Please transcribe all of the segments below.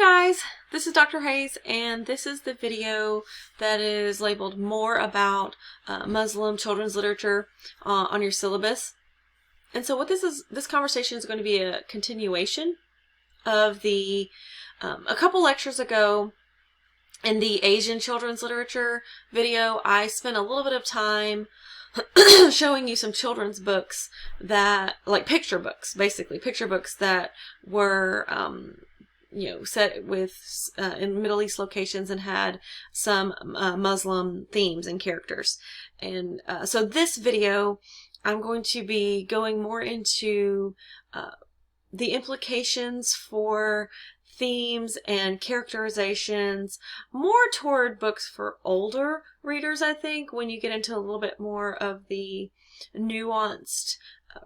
guys, this is Dr. Hayes, and this is the video that is labeled more about Muslim children's literature on your syllabus. And so what this conversation is going to be a continuation of the a couple lectures ago. In the Asian children's literature video, I spent a little bit of time showing you some children's books that, like picture books, basically picture books that were set with in Middle East locations and had some Muslim themes and characters. And so this video, I'm going to be going more into the implications for themes and characterizations, more toward books for older readers, I think, when you get into a little bit more of the nuanced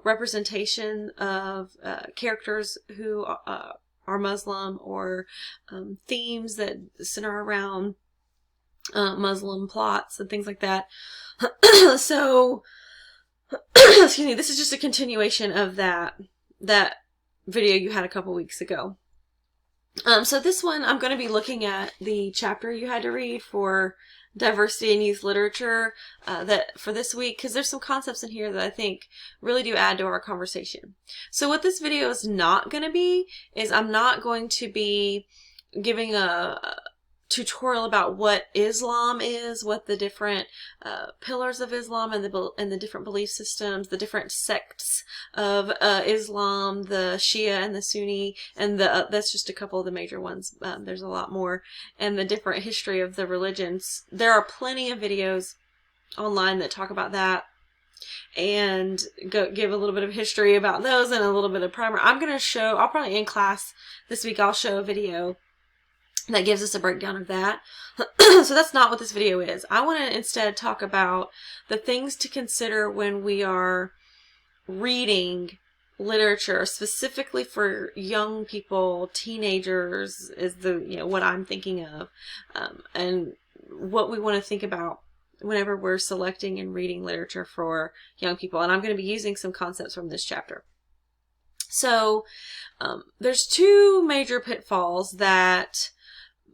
representation of characters who are Muslim, or themes that center around Muslim plots and things like that. So, excuse me, this is just a continuation of that video you had a couple weeks ago. So this one, I'm going to be looking at the chapter you had to read for diversity in youth literature that for this week, because there's some concepts in here that I think really do add to our conversation. So what this video is not going to be is I'm not going to be giving a tutorial about what Islam is, what the different pillars of Islam and the different belief systems, the different sects of Islam, the Shia and the Sunni, and that's just a couple of the major ones. There's a lot more, and the different history of the religions. There are plenty of videos online that talk about that and give a little bit of history about those and a little bit of primer. I'll probably in class this week, I'll show a video that gives us a breakdown of that. So that's not what this video is. I want to instead talk about the things to consider when we are reading literature, specifically for young people, teenagers is what I'm thinking of, and what we want to think about whenever we're selecting and reading literature for young people. And I'm going to be using some concepts from this chapter. So there's two major pitfalls that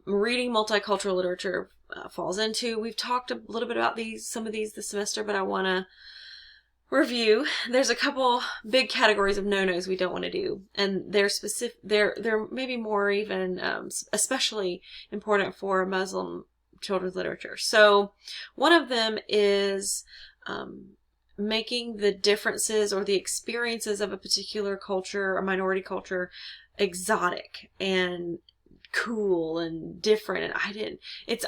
reading multicultural literature falls into. We've talked a little bit about some of these this semester, but I want to review. There's a couple big categories of no-nos we don't want to do, and they're specific. They're maybe more even especially important for Muslim children's literature. So one of them is making the differences or the experiences of a particular culture or minority culture exotic and cool and different. And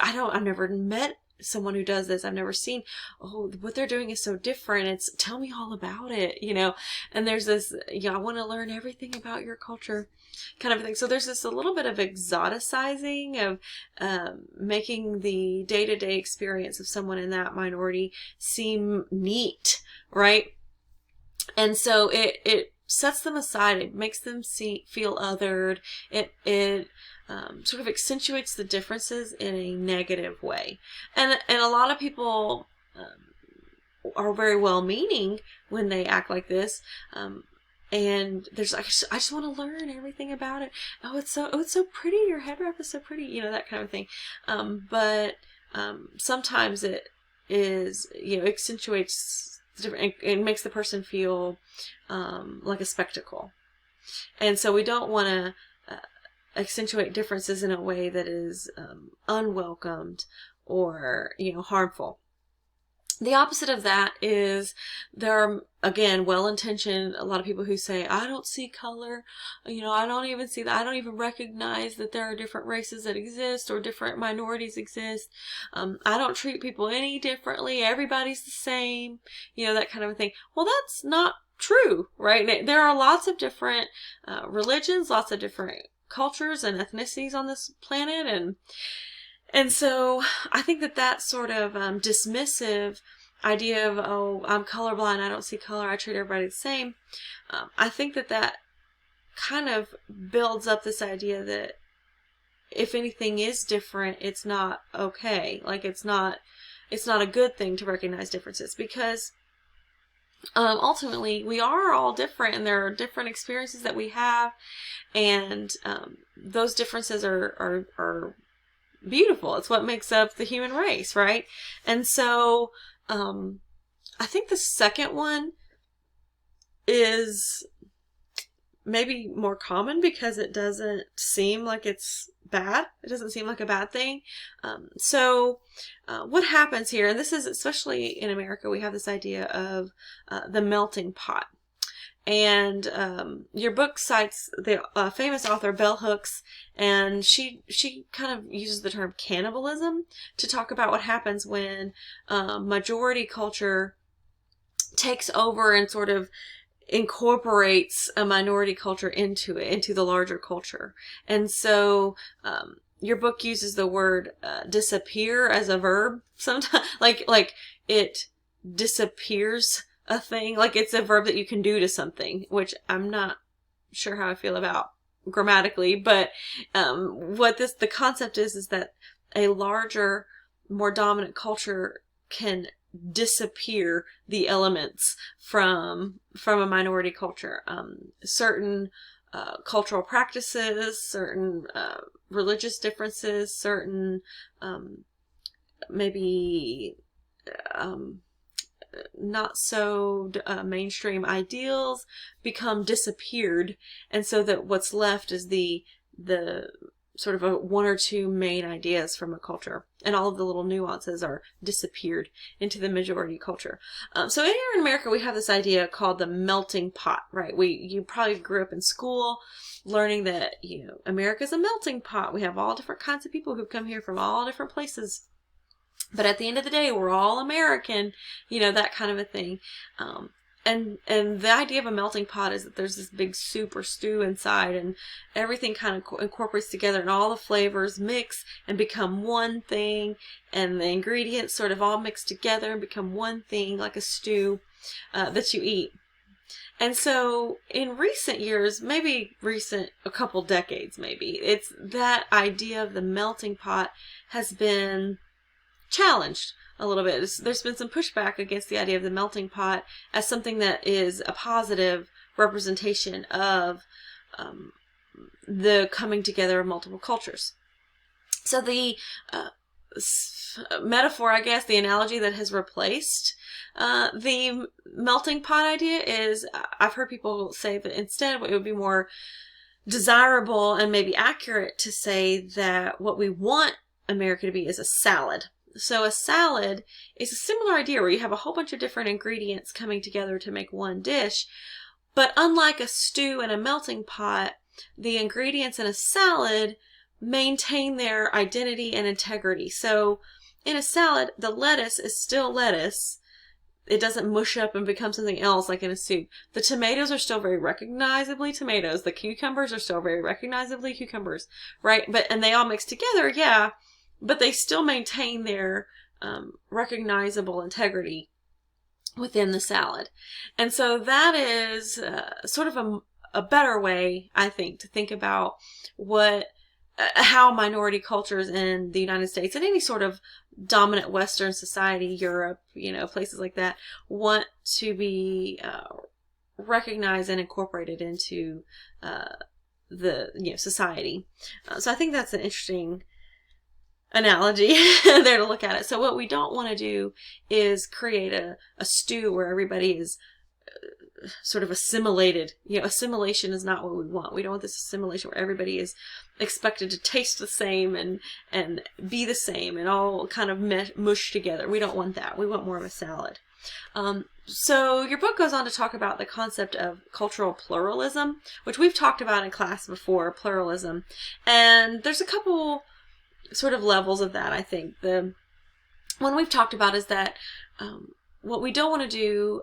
I've never met someone who does this. I've never seen, oh, what they're doing is so different. Tell me all about it, and there's this, I want to learn everything about your culture kind of thing. So there's this a little bit of exoticizing of making the day-to-day experience of someone in that minority seem neat, right? And so it sets them aside. It makes them feel othered. It sort of accentuates the differences in a negative way. And a lot of people are very well-meaning when they act like this. And there's I just want to learn everything about it. Oh, it's so pretty. Your head wrap is so pretty. That kind of thing. But sometimes it is, accentuates the different, and makes the person feel like a spectacle. And so we don't want to accentuate differences in a way that is unwelcomed or harmful. The opposite of that is there are, again, well-intentioned, a lot of people who say, I don't see color, I don't even see that, I don't even recognize that there are different races that exist or different minorities exist. I don't treat people any differently, everybody's the same, that kind of thing. Well, that's not true, right? There are lots of different religions, lots of different cultures and ethnicities on this planet, and so I think that sort of dismissive idea of, oh, I'm colorblind, I don't see color, I treat everybody the same, I think that kind of builds up this idea that if anything is different, it's not okay. Like it's not a good thing to recognize differences, because ultimately we are all different, and there are different experiences that we have, and those differences are beautiful. It's what makes up the human race, right? And so I think the second one is maybe more common because it doesn't seem like it's bad. It doesn't seem like a bad thing. What happens here, and this is especially in America, we have this idea of the melting pot. And your book cites the famous author Bell Hooks, and she kind of uses the term cannibalism to talk about what happens when majority culture takes over and sort of incorporates a minority culture into it, into the larger culture. And so your book uses the word disappear as a verb sometimes, like it disappears a thing, like it's a verb that you can do to something, which I'm not sure how I feel about grammatically, but what the concept is that a larger, more dominant culture can disappear the elements from a minority culture. Certain cultural practices, certain religious differences, certain maybe not so mainstream ideals become disappeared, and so that what's left is the sort of one or two main ideas from a culture, and all of the little nuances are disappeared into the majority culture. So here in America, we have this idea called the melting pot, right? You probably grew up in school learning that, America's a melting pot. We have all different kinds of people who've come here from all different places. But at the end of the day, we're all American, that kind of a thing. And the idea of a melting pot is that there's this big soup or stew inside, and everything kind of incorporates together, and all the flavors mix and become one thing, and the ingredients sort of all mix together and become one thing, like a stew that you eat. And so in recent years, maybe a couple decades maybe, it's that idea of the melting pot has been challenged a little bit. There's been some pushback against the idea of the melting pot as something that is a positive representation of the coming together of multiple cultures. So the metaphor, I guess, the analogy that has replaced the melting pot idea is, I've heard people say that instead it would be more desirable and maybe accurate to say that what we want America to be is a salad. So a salad is a similar idea where you have a whole bunch of different ingredients coming together to make one dish. But unlike a stew and a melting pot, the ingredients in a salad maintain their identity and integrity. So in a salad, the lettuce is still lettuce. It doesn't mush up and become something else like in a soup. The tomatoes are still very recognizably tomatoes. The cucumbers are still very recognizably cucumbers, right? And they all mix together, yeah. But they still maintain their recognizable integrity within the salad. And so that is sort of a better way, I think, to think about how minority cultures in the United States and any sort of dominant Western society, Europe, places like that, want to be recognized and incorporated into the society. So I think that's an interesting analogy there to look at it. So what we don't want to do is create a stew where everybody is sort of assimilated. Assimilation is not what we want. We don't want this assimilation where everybody is expected to taste the same and be the same and all kind of mush together. We don't want that. We want more of a salad. So your book goes on to talk about the concept of cultural pluralism, which we've talked about in class before, pluralism. And there's a couple sort of levels of that, I think. The one we've talked about is that what we don't want to do,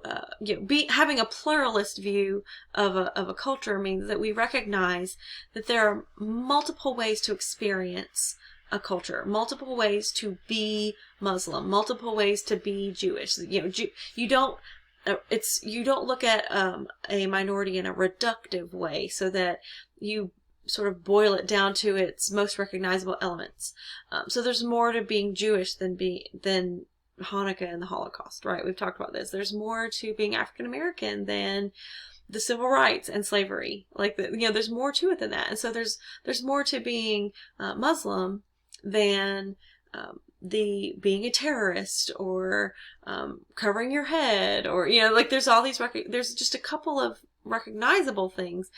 having a pluralist view of a culture means that we recognize that there are multiple ways to experience a culture, multiple ways to be Muslim, multiple ways to be Jewish. You don't look at a minority in a reductive way, so that you sort of boil it down to its most recognizable elements. So there's more to being Jewish than Hanukkah and the Holocaust, right? We've talked about this. There's more to being African American than the civil rights and slavery. Like, there's more to it than that. And so there's more to being Muslim than the being a terrorist or covering your head, or like there's all these there's just a couple of recognizable things.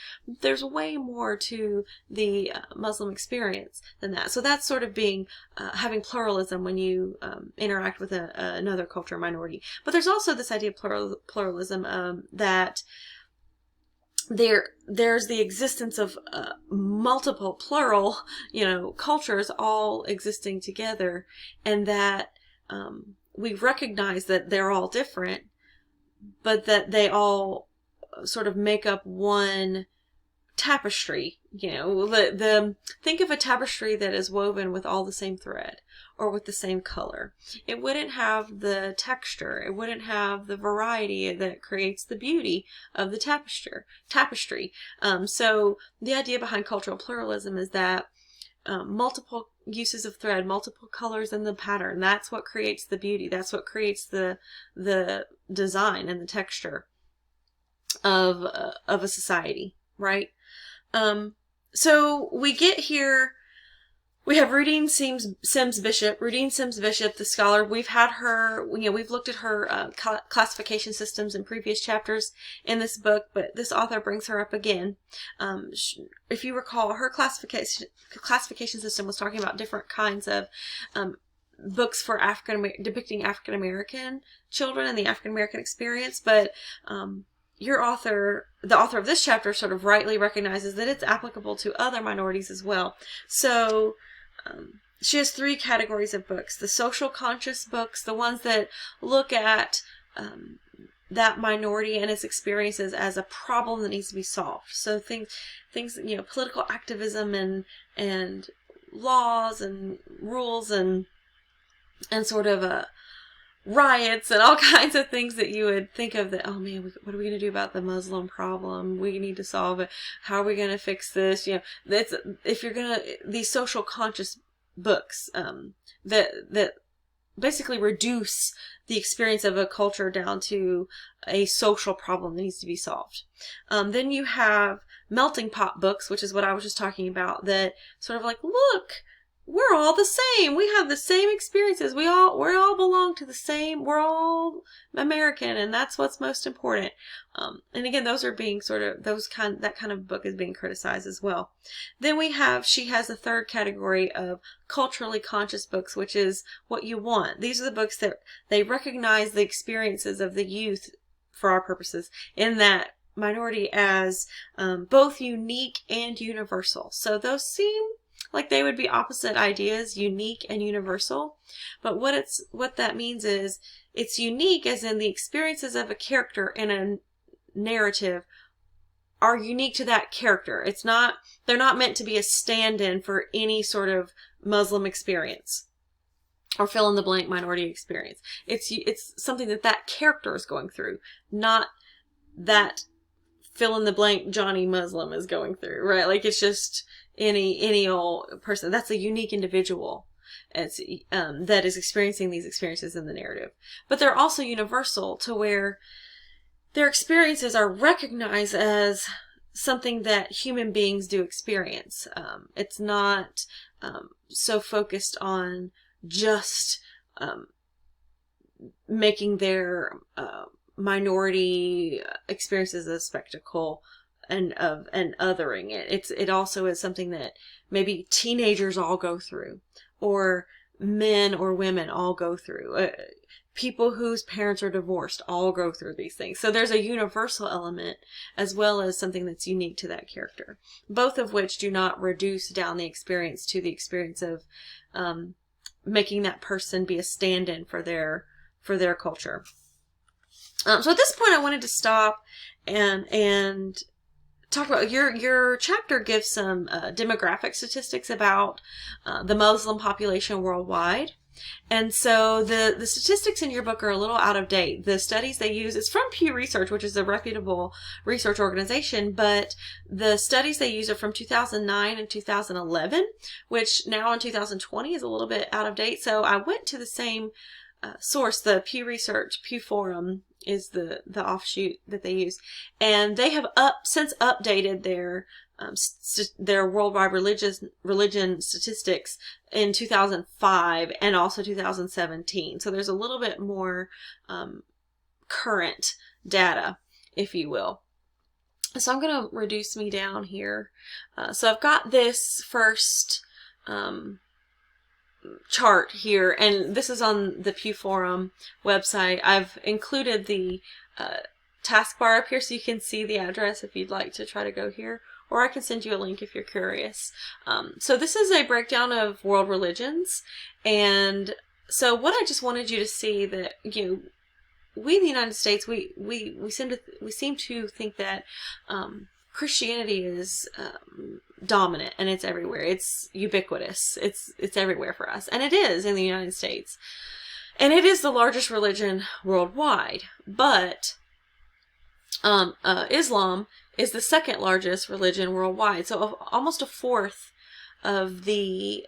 There's way more to the Muslim experience than that. So that's sort of being having pluralism when you interact with another culture minority. But there's also this idea of pluralism that there's the existence of multiple plural cultures all existing together, and that we recognize that they're all different, but that they all sort of make up one tapestry. Think of a tapestry that is woven with all the same thread or with the same color. It wouldn't have the texture. It wouldn't have the variety that creates the beauty of the tapestry. So the idea behind cultural pluralism is that multiple uses of thread, multiple colors in the pattern, that's what creates the beauty. That's what creates the design and the texture of a society, right? So we get here, we have Rudine Sims Bishop, the scholar. We've had her, we've looked at her classification systems in previous chapters in this book, but this author brings her up again. If you recall, her classification system was talking about different kinds of books for depicting African American children and the African American experience, but the author of this chapter sort of rightly recognizes that it's applicable to other minorities as well. So she has 3 categories of books: the social conscious books, the ones that look at that minority and its experiences as a problem that needs to be solved. So things political activism and laws and rules and sort of riots and all kinds of things that you would think of that, oh man, what are we going to do about the Muslim problem? We need to solve it. How are we going to fix this? That's, if you're going to, these social conscious books that basically reduce the experience of a culture down to a social problem that needs to be solved. Then you have melting pot books, which is what I was just talking about, that sort of like, look, we're all the same. We have the same experiences. We all belong to the same. We're all American, and that's what's most important. And again, those are being sort of that kind of book is being criticized as well. Then she has a third category of culturally conscious books, which is what you want. These are the books that they recognize the experiences of the youth, for our purposes, in that minority as both unique and universal. So those seem like they would be opposite ideas, unique and universal. But what that means is it's unique as in the experiences of a character in a narrative are unique to that character. They're not meant to be a stand-in for any sort of Muslim experience or fill in the blank minority experience. It's something that character is going through, not that fill in the blank Johnny Muslim is going through, right? Like it's just any old person. That's a unique individual that is experiencing these experiences in the narrative. But they're also universal to where their experiences are recognized as something that human beings do experience. It's not so focused on just making their minority experiences a spectacle and othering it. It also is something that maybe teenagers all go through, or men or women all go through. People whose parents are divorced all go through these things. So there's a universal element as well as something that's unique to that character, both of which do not reduce down the experience to the experience of making that person be a stand-in for their culture. So at this point, I wanted to stop and talk about your chapter gives some demographic statistics about the Muslim population worldwide. And so the statistics in your book are a little out of date. The studies they use, it's from Pew Research, which is a reputable research organization, but the studies they use are from 2009 and 2011, which now in 2020 is a little bit out of date. So I went to the same source, the Pew Research, Pew Forum is the offshoot that they use, and they have since updated their worldwide religion statistics in 2005 and also 2017. So there's a little bit more current data, if you will. So I'm going to reduce me down here. So I've got this first chart here, and this is on the Pew Forum website. I've included the taskbar up here so you can see the address if you'd like to try to go here, or I can send you a link if you're curious. So this is a breakdown of world religions, and so what I just wanted you to see that, we in the United States, we seem to think that Christianity is dominant, and it's everywhere. It's ubiquitous. It's everywhere for us, and it is in the United States, and it is the largest religion worldwide. But Islam is the second largest religion worldwide. So almost a fourth of the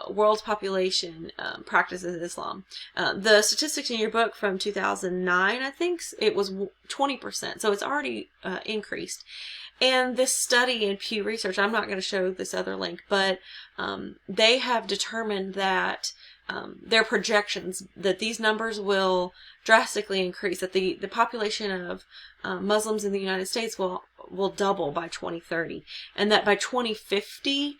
world's population practices Islam. The statistics in your book from 2009, I think, it was 20%. So it's already increased. And this study in Pew Research, I'm not going to show this other link, but they have determined that their projections that these numbers will drastically increase, that the population of Muslims in the United States will double by 2030, and that by 2050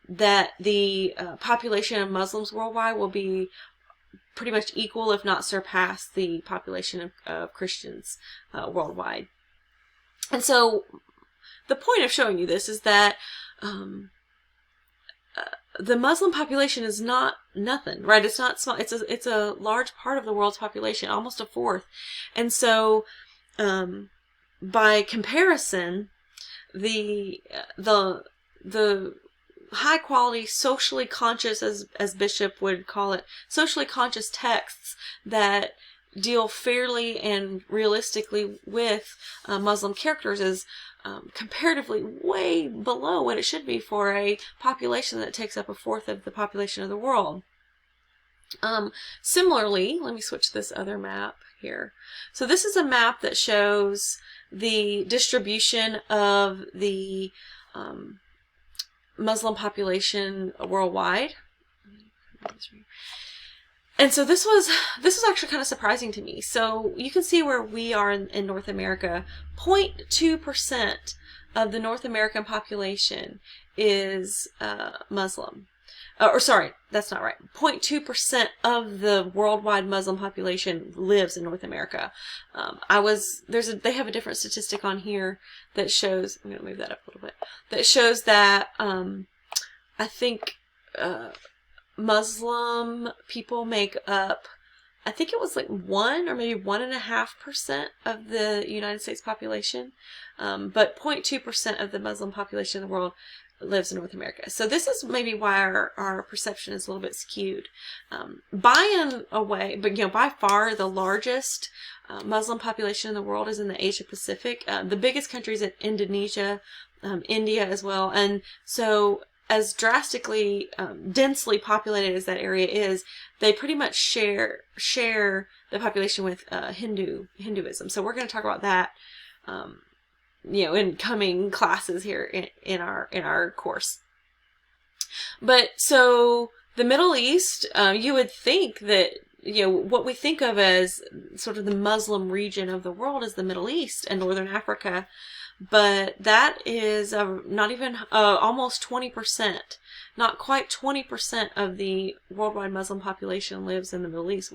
that the population of Muslims worldwide will be pretty much equal, if not surpass, the population of Christians worldwide. And so the point of showing you this is that the Muslim population is not nothing, right? It's not small. It's a large part of the world's population, almost a fourth. And so by comparison, the high quality, socially conscious, as Bishop would call it, socially conscious texts that deal fairly and realistically with Muslim characters is comparatively way below what it should be for a population that takes up a fourth of the population of the world. Similarly, let me switch this other map here. So this is a map that shows the distribution of the Muslim population worldwide. And so this was actually kind of surprising to me. So you can see where we are in North America. 0.2% of the North American population is Muslim. Or sorry, that's not right. 0.2% of the worldwide Muslim population lives in North America. They have a different statistic on here that shows, I'm going to move that up a little bit, that shows that I think Muslim people make up, I think it was like 1 or maybe 1.5% of the United States population, but 0.2% of the Muslim population in the world lives in North America. So this is maybe why our perception is a little bit skewed. By far the largest Muslim population in the world is in the Asia Pacific. The biggest country is in Indonesia, India as well, and so as drastically densely populated as that area is, they pretty much share the population with Hinduism. So we're going to talk about that in coming classes here in our course. But so the Middle East, you would think that what we think of as sort of the Muslim region of the world is the Middle East and Northern Africa. But that is not even almost 20%, not quite 20% of the worldwide Muslim population lives in the Middle East,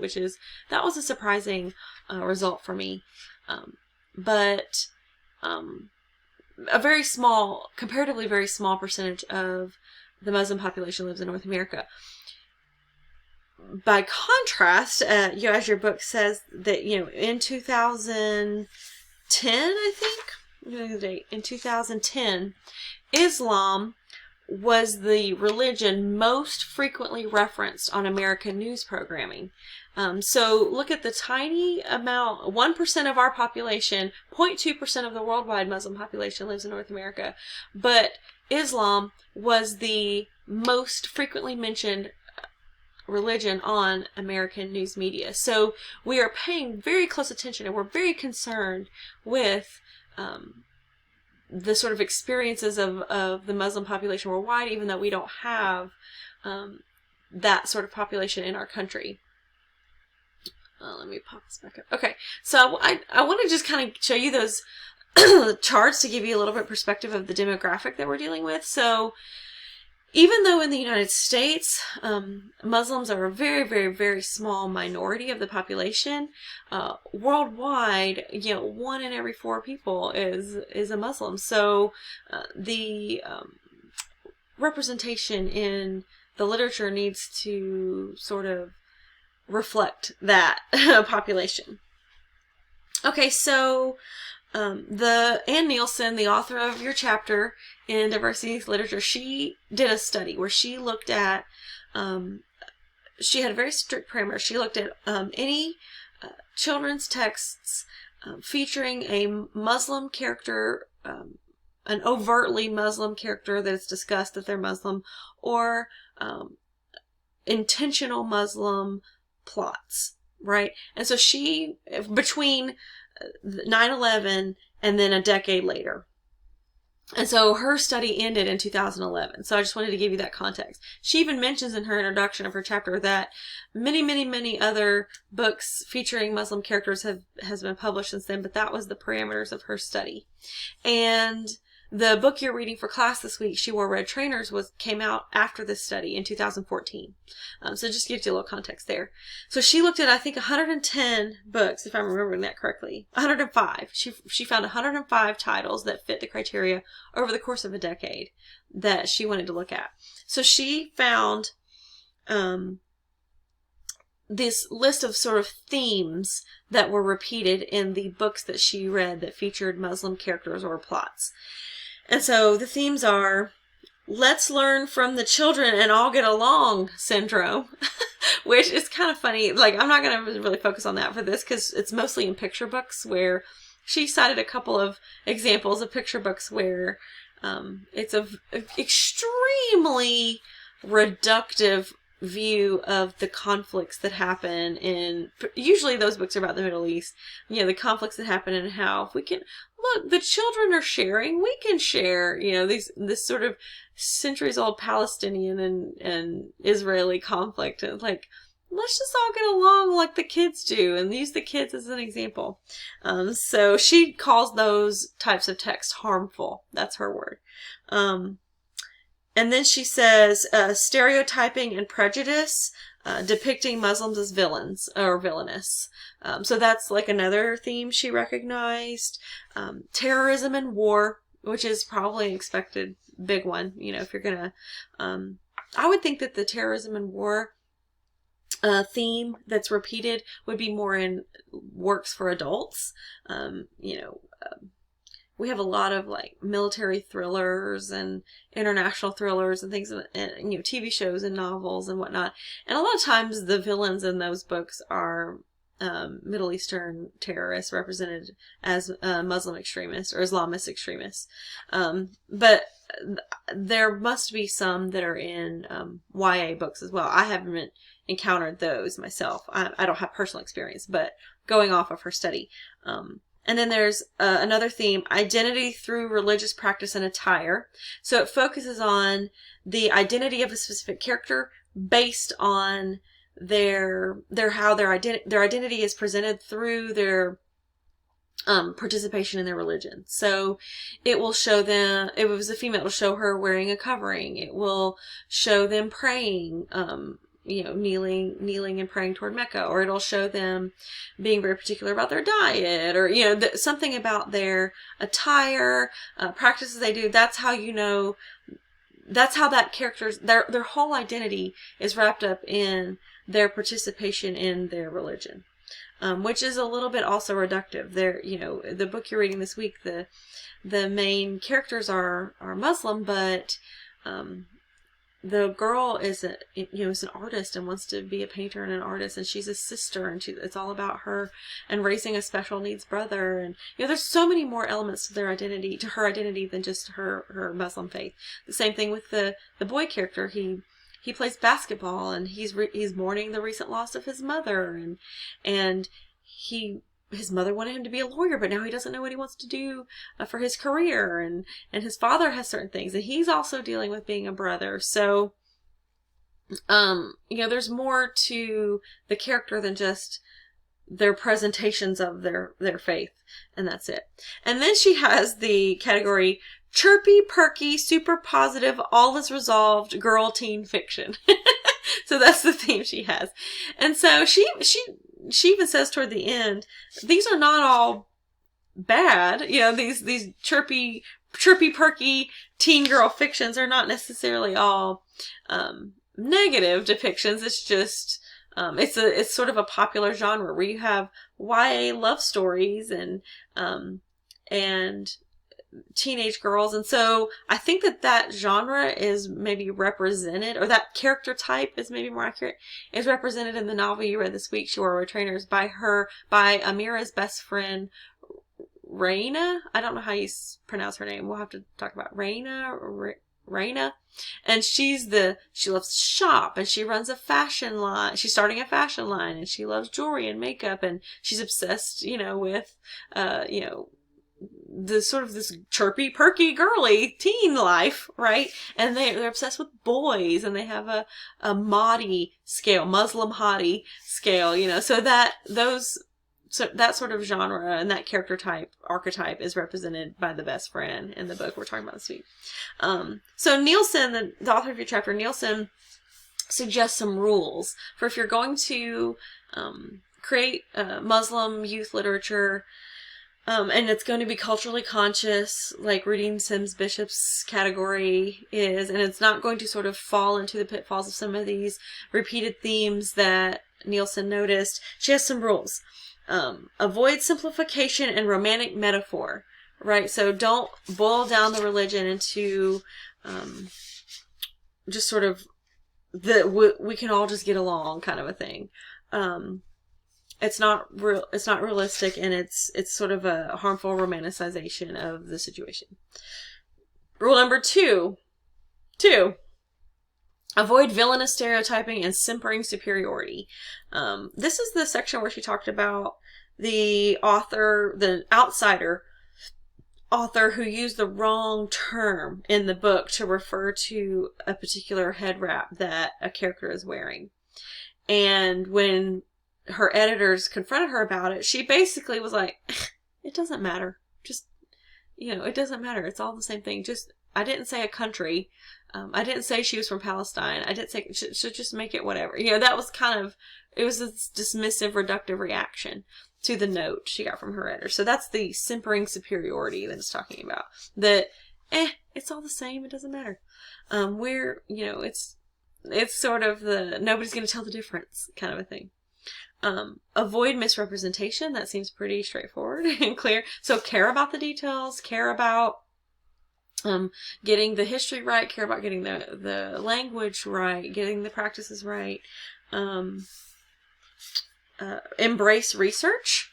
that was a surprising result for me. But a very small, comparatively very small percentage of the Muslim population lives in North America. By contrast, as your book says, that in 2010, I think. In 2010, Islam was the religion most frequently referenced on American news programming. So look at the tiny amount, 1% of our population, 0.2% of the worldwide Muslim population lives in North America, but Islam was the most frequently mentioned religion on American news media. So we are paying very close attention, and we're very concerned with the sort of experiences of the Muslim population worldwide, even though we don't have that sort of population in our country. Let me pop this back up. Okay, so I want to just kind of show you those charts to give you a little bit perspective of the demographic that we're dealing with. So even though in the United States, Muslims are a very, very, very small minority of the population, worldwide, 1 in every 4 people is a Muslim. So the representation in the literature needs to sort of reflect that population. Okay, so Ann Nielsen, the author of your chapter in diversity literature, she did a study where she looked at, she had a very strict parameter. She looked at any children's texts featuring a Muslim character, an overtly Muslim character that's discussed that they're Muslim, or intentional Muslim plots, right? And so she, between 9/11 and then a decade later. And so her study ended in 2011. So I just wanted to give you that context. She even mentions in her introduction of her chapter that many, many, many other books featuring Muslim characters has been published since then, but that was the parameters of her study. And the book you're reading for class this week, She Wore Red Trainers, came out after this study in 2014. So just gives you a little context there. So she looked at, I think, 110 books, if I'm remembering that correctly. 105. She found 105 titles that fit the criteria over the course of a decade that she wanted to look at. So she found this list of sort of themes that were repeated in the books that she read that featured Muslim characters or plots. And so the themes are, let's learn from the children and all get along syndrome, which is kind of funny. Like, I'm not going to really focus on that for this because it's mostly in picture books, where she cited a couple of examples of picture books where it's an extremely reductive view of the conflicts that happen in, usually those books are about the Middle East, the conflicts that happen and how if we can, look, the children are sharing, we can share, this sort of centuries old Palestinian and Israeli conflict, and like, let's just all get along like the kids do, and use the kids as an example. So she calls those types of texts harmful. That's her word. And then she says, stereotyping and prejudice, depicting Muslims as villains or villainous. So that's like another theme she recognized. Terrorism and war, which is probably an expected big one. If you're going to, I would think that the terrorism and war theme that's repeated would be more in works for adults. We have a lot of like military thrillers and international thrillers and things, and TV shows and novels and whatnot. And a lot of times the villains in those books are Middle Eastern terrorists represented as Muslim extremists or Islamist extremists. But there must be some that are in YA books as well. I haven't encountered those myself. I don't have personal experience, but going off of her study. And then there's another theme, identity through religious practice and attire. So it focuses on the identity of a specific character based on their identity is presented through their participation in their religion. So it will show them, if it was a female, it will show her wearing a covering. It will show them praying, kneeling and praying toward Mecca, or it'll show them being very particular about their diet, or, something about their attire, practices they do. That's how that's how that character's, their whole identity is wrapped up in their participation in their religion, which is a little bit also reductive. The book you're reading this week, the main characters are Muslim, but, the girl is is an artist and wants to be a painter and an artist, and she's a sister, and it's all about her and raising a special needs brother, and there's so many more elements to her identity than just her Muslim faith. The same thing with the boy character. he plays basketball, and he's mourning the recent loss of his mother, and his mother wanted him to be a lawyer, but now he doesn't know what he wants to do for his career, and his father has certain things, and he's also dealing with being a brother. So, there's more to the character than just their presentations of their faith, and that's it. And then she has the category chirpy, perky, super positive, all is resolved girl teen fiction. So that's the theme she has. And so she even says toward the end, these are not all bad. These chirpy, perky teen girl fictions are not necessarily all negative depictions. It's just it's sort of a popular genre where you have YA love stories and teenage girls. And so I think that genre is maybe represented, or that character type is maybe more accurate, is represented in the novel you read this week, Chihuahua Trainers, by Amira's best friend, Raina. I don't know how you pronounce her name. We'll have to talk about Raina. And she loves to shop, and she runs a fashion line. She's starting a fashion line, and she loves jewelry and makeup, and she's obsessed, with, the sort of this chirpy, perky, girly teen life, right? And they're obsessed with boys, and they have a Mahdi scale, Muslim Hadi scale, so that sort of genre and that character archetype is represented by the best friend in the book we're talking about this week. So Nielsen, the author of your chapter, Nielsen, suggests some rules for if you're going to create Muslim youth literature, and it's going to be culturally conscious, like Rudine Sims Bishop's category is, and it's not going to sort of fall into the pitfalls of some of these repeated themes that Nielsen noticed. She has some rules. Avoid simplification and romantic metaphor, right? So don't boil down the religion into just sort of we can all just get along kind of a thing. It's not realistic, and it's sort of a harmful romanticization of the situation. Rule number two, avoid villainous stereotyping and simpering superiority. This is the section where she talked about the outsider author who used the wrong term in the book to refer to a particular head wrap that a character is wearing. And when her editors confronted her about it, she basically was like, it doesn't matter. Just, it doesn't matter. It's all the same thing. I didn't say a country. I didn't say she was from Palestine. I didn't say, should just make it whatever. That was it was this dismissive, reductive reaction to the note she got from her editor. So that's the simpering superiority that it's talking about. That, it's all the same. It doesn't matter. It's sort of the, nobody's going to tell the difference kind of a thing. Avoid misrepresentation. That seems pretty straightforward and clear. So care about the details, care about getting the history right, care about getting the language right, getting the practices right. Embrace research.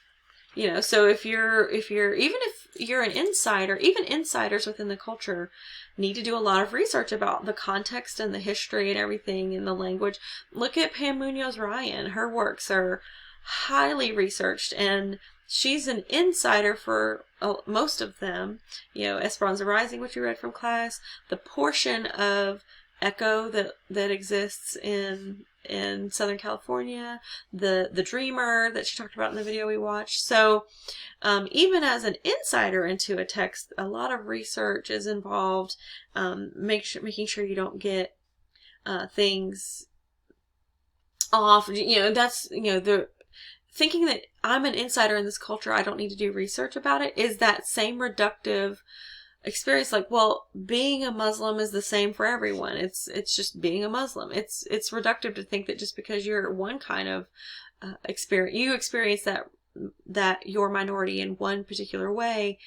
So if you're an insider, even insiders within the culture need to do a lot of research about the context and the history and everything and the language. Look at Pam Munoz-Ryan. Her works are highly researched, and she's an insider for most of them. Esperanza Rising, which you read from class, the portion of Echo that exists in Southern California, the Dreamer that she talked about in the video we watched. So even as an insider into a text, a lot of research is involved, making sure you don't get things off. That's the thinking that I'm an insider in this culture, I don't need to do research about it, is that same reductive experience. Like, well, being a Muslim is the same for everyone. It's just being a Muslim. It's reductive to think that just because you're one kind of experience that your minority in one particular way,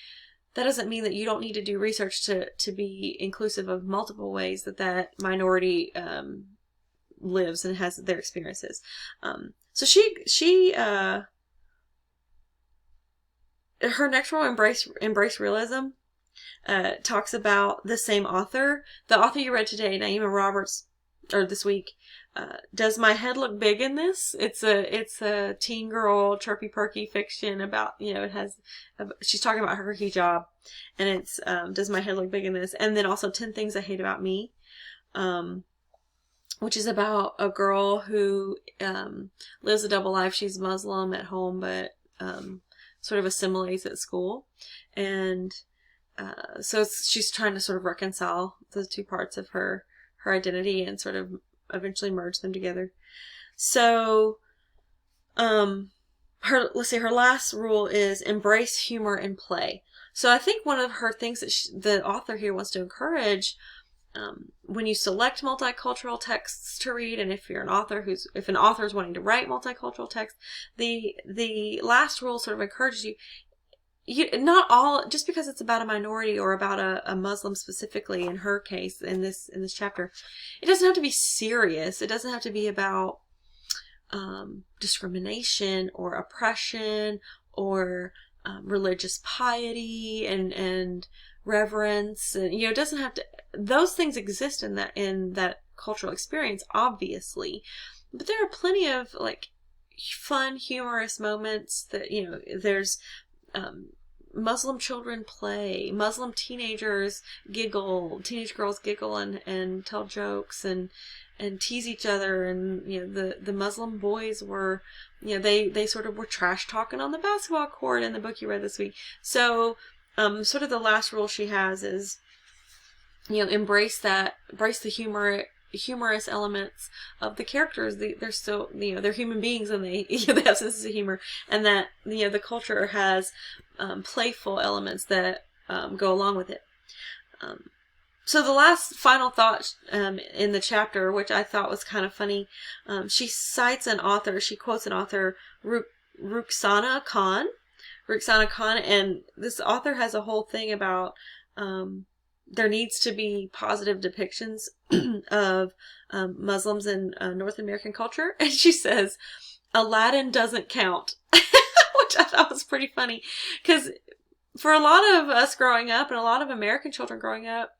that doesn't mean that you don't need to do research to be inclusive of multiple ways that minority lives and has their experiences. So she her next role, Embrace Realism, talks about the same author. The author you read today, Naima Roberts, or this week. Does my head look big in this? It's a teen girl chirpy perky fiction about, it has, she's talking about her hijab, and it's, does my head look big in this? And then also 10 Things I Hate About Me, which is about a girl who, lives a double life. She's Muslim at home, but, sort of assimilates at school. And, so she's trying to sort of reconcile the two parts of her identity and sort of eventually merge them together. So, her last rule is embrace humor and play. So I think one of her things that the author here wants to encourage, when you select multicultural texts to read, and if you're an author if an author is wanting to write multicultural text, the last rule sort of encourages you, not all, just because it's about a minority or about a Muslim specifically, in her case, in this chapter, it doesn't have to be serious. It doesn't have to be about discrimination or oppression or religious piety and reverence, and it doesn't have to. Those things exist in that cultural experience, obviously, but there are plenty of like fun, humorous moments that there's. Muslim children play, Muslim teenagers giggle, teenage girls giggle and tell jokes and tease each other, and the Muslim boys were, they sort of were trash talking on the basketball court in the book you read this week. So sort of the last rule she has is, embrace the humorous elements of the characters. They're still, they're human beings, and they have senses of humor, and that the culture has playful elements that go along with it. So the last final thought in the chapter, which I thought was kind of funny, she cites an author. She quotes an author, Rukhsana Khan, and this author has a whole thing about there needs to be positive depictions of Muslims in North American culture. And she says, Aladdin doesn't count, which I thought was pretty funny. Because for a lot of us growing up, and a lot of American children growing up,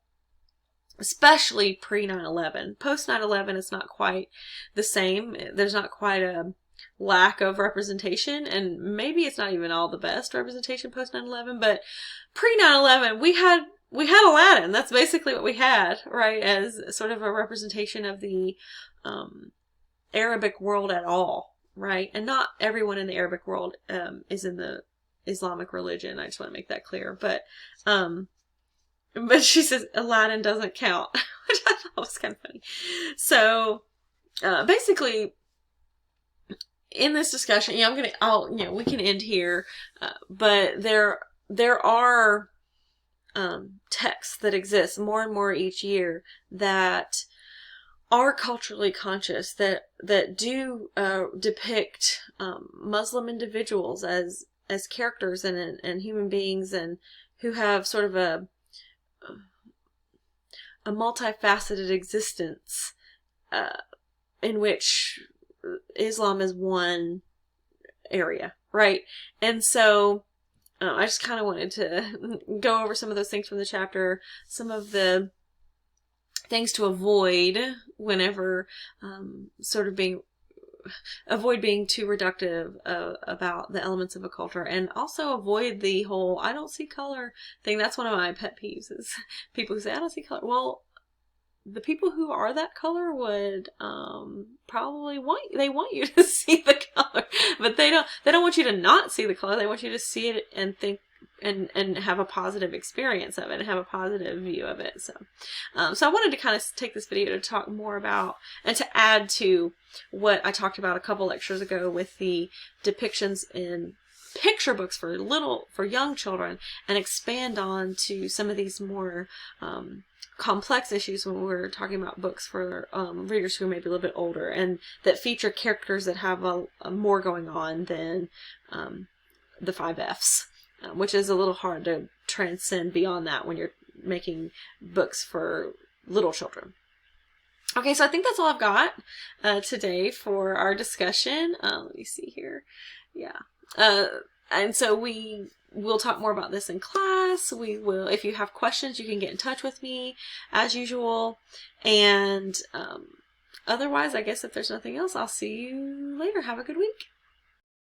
especially pre 9/11, post 9/11, it's not quite the same. There's not quite a lack of representation, and maybe it's not even all the best representation post 9/11, but pre 9/11, we had Aladdin. That's basically what we had, right? As sort of a representation of the Arabic world at all, right? And not everyone in the Arabic world is in the Islamic religion. I just want to make that clear. But she says Aladdin doesn't count, which I thought was kind of funny. So basically, in this discussion, we can end here, but there are texts that exist more and more each year that are culturally conscious, that do depict Muslim individuals as characters and human beings, and who have sort of a multifaceted existence, in which Islam is one area, right? And so I just kind of wanted to go over some of those things from the chapter, some of the things to avoid whenever avoid being too reductive about the elements of a culture, and also avoid the whole I don't see color thing. That's one of my pet peeves, is people who say I don't see color. Well, the people who are that color would probably want you to see the color, but they don't want you to not see the color. They want you to see it and think and have a positive experience of it, and have a positive view of it. So I wanted to kind of take this video to talk more about, and to add to what I talked about a couple lectures ago with the depictions in picture books for young children, and expand on to some of these more complex issues when we're talking about books for readers who may be a little bit older, and that feature characters that have a more going on than the 5 Fs, which is a little hard to transcend beyond that when you're making books for little children. Okay, so I think that's all I've got today for our discussion. Let me see here. Yeah. And so we'll talk more about this in class. We will, if you have questions, you can get in touch with me as usual. And Otherwise, I guess if there's nothing else, I'll see you later. Have a good week.